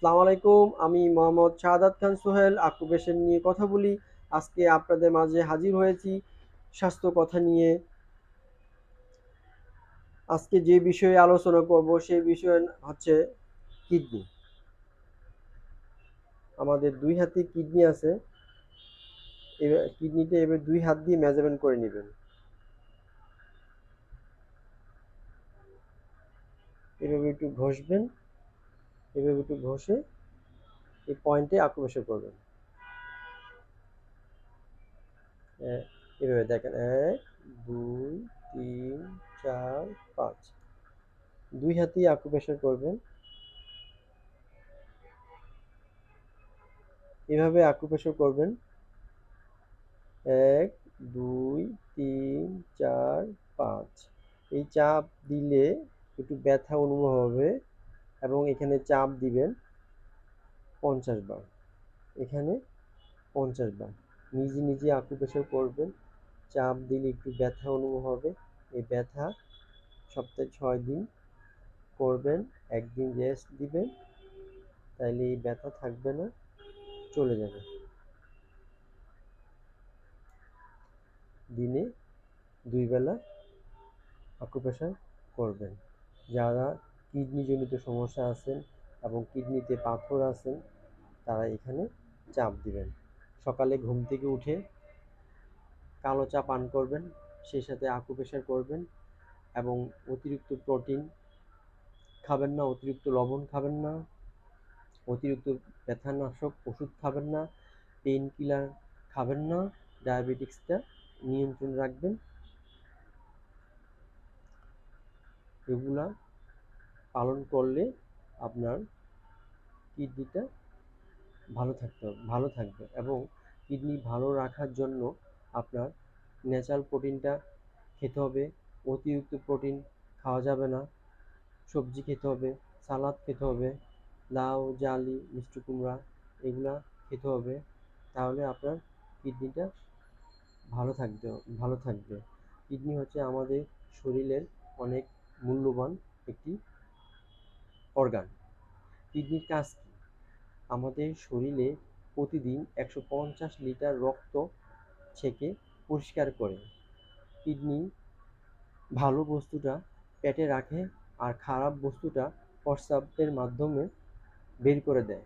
আসসালামু আলাইকুম। আমি মোহাম্মদ শাহাদাত খান সোহেল আকুপেশন নিয়ে কথা বলি। আজকে আপনাদের মাঝে হাজির হয়েছি স্বাস্থ্য কথা নিয়ে। আজকে যে বিষয়ে আলোচনা করব সেই বিষয় হচ্ছে কিডনি। আমাদের দুই হাতে কিডনি আছে। এবার কিডনিটা এবার দুই হাত দিয়ে মেজারমেন্ট করে নেবেন। এভাবে একটু ঘষবেন, এভাবে একটু ঘষে এই পয়েন্টে আকুপেশন করবেন। এভাবে দেখেন, 1 2 3 4 5, দুই হাতেই আকুপেশন করবেন। এভাবে আকুপ্রেশার করবেন। 1 2 3 4 5। এই চাপ দিলে একটু ব্যথা অনুভব হবে এবং এখানে চাপ দিবেন 50 বার। এখানে 50 বার নিজে নিজে আকুপ্রেশার করবেন। চাপ দিলে একটু ব্যথা অনুভব হবে। এই ব্যথা সপ্তাহে 6 দিন করবেন, একদিন রেস্ট দিবেন, তাইলে এই ব্যথা থাকবে না, চলে যাবে। দিনে 2 বেলা আকুপ্রেশার করবেন। যারা কিডনিজনিত সমস্যা আছেন এবং কিডনিতে পাথর আছেন তারা এখানে চাপ দিবেন। সকালে ঘুম থেকে উঠে কালো চা পান করবেন, সেই সাথে আকুপ্রেশার করবেন এবং অতিরিক্ত প্রোটিন খাবেন না, অতিরিক্ত লবণ খাবেন না, অতিরিক্ত ব্যথানাশক ওষুধ খাবেন না, পেইন কিলার খাবেন না, ডায়াবেটিক্সটা নিয়ন্ত্রণ রাখবেন। এগুলা পালন করলে আপনার কিডনিটা ভালো থাকবে এবং কিডনি ভালো রাখার জন্য আপনার ন্যাচারাল প্রোটিনটা খেতে হবে। অতিরিক্ত প্রোটিন খাওয়া যাবে না। সবজি খেতে হবে, সালাদ খেতে হবে, লাউ, জালি, মিষ্টি কুমড়া এগুলা খেতে হবে। তাহলে আপনার কিডনিটা ভালো থাকবে। কিডনি হচ্ছে আমাদের শরীরের অনেক মূল্যবান একটি অর্গান। কিডনির কাজ কি? আমাদের শরীরে প্রতিদিন 150 লিটার রক্ত ছেঁকে পরিষ্কার করে। কিডনি ভালো বস্তুটা পেটে রাখে আর খারাপ বস্তুটা প্রস্রাবের মাধ্যমে বের করে দেয়।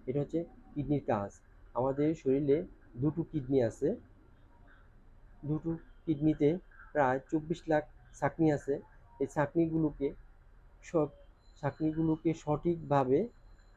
এটা হচ্ছে কিডনির কাজ। আমাদের শরীরে দুটো কিডনি আছে। দুটো কিডনিতে প্রায় 24 লাখ ছাঁকনি আছে। এই ছাঁকনিগুলোকে সঠিকভাবে